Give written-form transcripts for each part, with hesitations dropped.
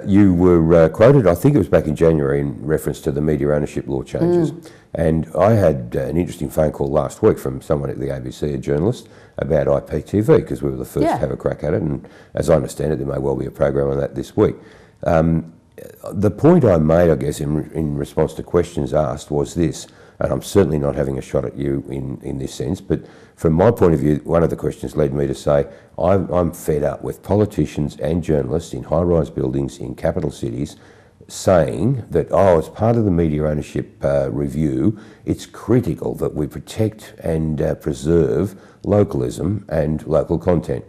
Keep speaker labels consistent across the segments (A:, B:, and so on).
A: you were quoted, I think it was back in January, in reference to the media ownership law changes. And I had an interesting phone call last week from someone at the ABC, a journalist, about IPTV, because we were the first to have a crack at it. And as I understand it, there may well be a program on that this week. The point I made, I guess, in response to questions asked was this, and I'm certainly not having a shot at you in this sense, but from my point of view, one of the questions led me to say, I'm fed up with politicians and journalists in high-rise buildings in capital cities saying that, as part of the media ownership review, it's critical that we protect and preserve localism and local content.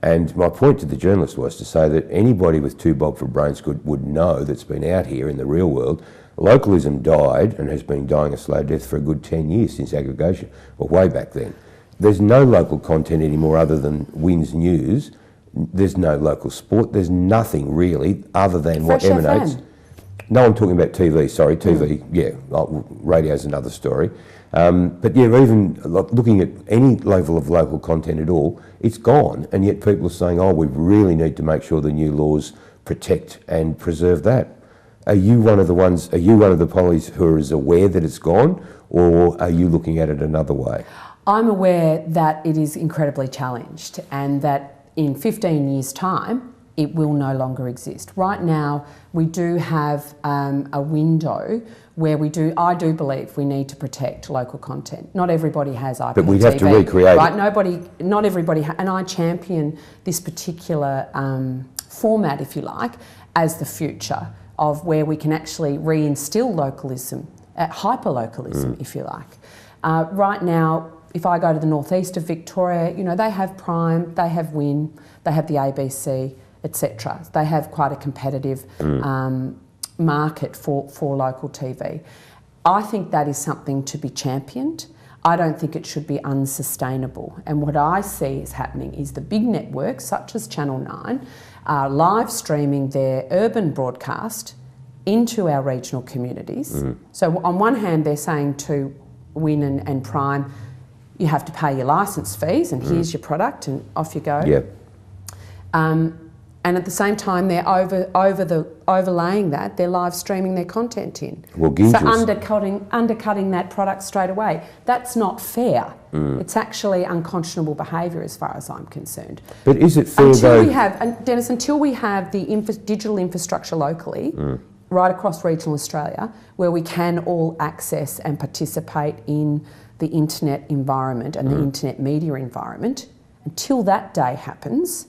A: And my point to the journalist was to say that anybody with two bob for brains would know that's been out here in the real world, localism died and has been dying a slow death for a good 10 years since aggregation, or way back then. There's no local content anymore other than Wins News. There's no local sport. There's nothing really other than what emanates. No, I'm talking about TV, sorry, TV, radio's another story. But yeah, even looking at any level of local content at all, it's gone, and yet people are saying, we really need to make sure the new laws protect and preserve that. Are you one of the pollies who is aware that it's gone, or are you looking at it another way?
B: I'm aware that it is incredibly challenged, and that in 15 years' time, it will no longer exist. Right now, we do have a window where I do believe we need to protect local content. Not everybody has IPTV.
A: But we'd have to recreate
B: it. Not everybody, and I champion this particular format, if you like, as the future of where we can actually reinstill localism, hyper-localism, if you like. Right now, if I go to the northeast of Victoria, they have Prime, they have Win, they have the ABC, etc. They have quite a competitive market for local TV. I think that is something to be championed. I don't think it should be unsustainable. And what I see is happening is the big networks, such as Channel 9, are live streaming their urban broadcast into our regional communities. So on one hand, they're saying to Win and Prime, you have to pay your licence fees and here's your product and off you go.
A: Yep.
B: And at the same time, they're overlaying that, they're live streaming their content in. So undercutting that product straight away. That's not fair. It's actually unconscionable behaviour as far as I'm concerned.
A: But is it fair
B: Dennis, until we have the digital infrastructure locally, right across regional Australia, where we can all access and participate in the internet environment and the internet media environment, until that day happens,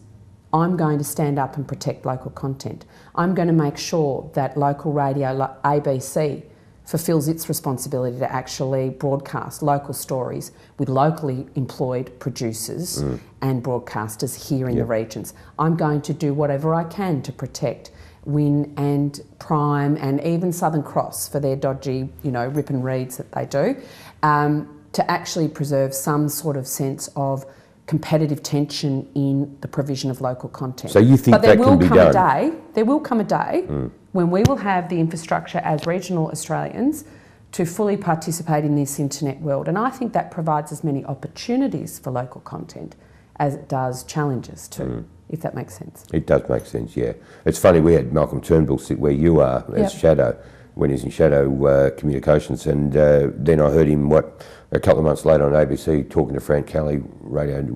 B: I'm going to stand up and protect local content. I'm going to make sure that local radio, like ABC, fulfills its responsibility to actually broadcast local stories with locally employed producers and broadcasters here in the regions. I'm going to do whatever I can to protect Win and Prime and even Southern Cross for their dodgy, rip and reads that they do, to actually preserve some sort of sense of competitive tension in the provision of local content.
A: So you think that can be done?
B: There will come a day when we will have the infrastructure as regional Australians to fully participate in this internet world. And I think that provides as many opportunities for local content as it does challenges too, if that makes sense.
A: It does make sense, yeah. It's funny, we had Malcolm Turnbull sit where you are as Shadow, when he's in Shadow Communications, and then I heard him, a couple of months later on ABC talking to Fran Kelly, radio it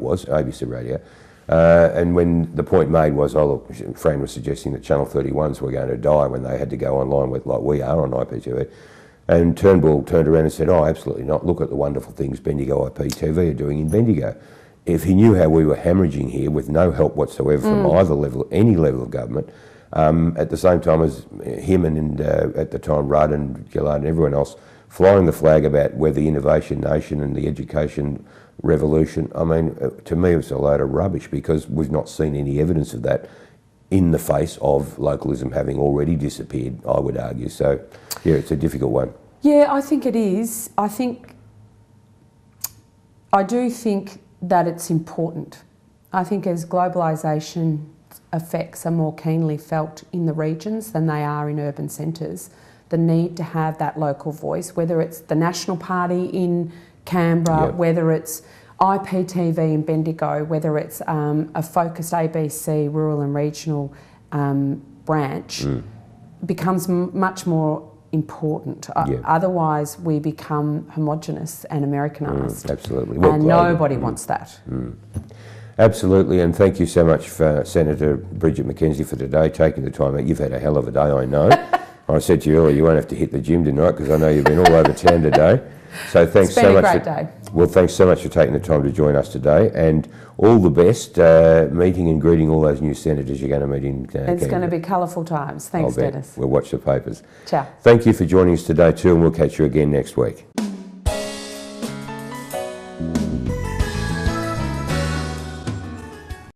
A: was, ABC Radio, and when the point made was, look, Fran was suggesting that Channel 31s were going to die when they had to go online with, like we are on IPTV, and Turnbull turned around and said, absolutely not, look at the wonderful things Bendigo IPTV are doing in Bendigo. If he knew how we were hemorrhaging here with no help whatsoever from either level, any level of government, at the same time as him and at the time Rudd and Gillard and everyone else flying the flag about we're the innovation nation and the education revolution, I mean, to me it's a load of rubbish, because we've not seen any evidence of that in the face of localism having already disappeared, I would argue. So, yeah, it's a difficult one.
B: Yeah, I think it is. I do think that it's important. I think as globalisation effects are more keenly felt in the regions than they are in urban centres, the need to have that local voice, whether it's the National Party in Canberra, whether it's IPTV in Bendigo, whether it's a focused ABC rural and regional branch, becomes much more important. Otherwise, we become homogenous and Americanised.
A: Absolutely.
B: And nobody wants that.
A: Absolutely, and thank you so much, Senator Bridget McKenzie, for today, taking the time out. You've had a hell of a day, I know. I said to you earlier, you won't have to hit the gym tonight because I know you've been all over town today. So thanks so much.
B: It's been a great day.
A: Well, thanks so much for taking the time to join us today, and all the best meeting and greeting all those new senators you're going to meet in Canberra.
B: It's going to be colourful times. Thanks, Dennis.
A: We'll watch the papers.
B: Ciao.
A: Thank you for joining us today too, and we'll catch you again next week.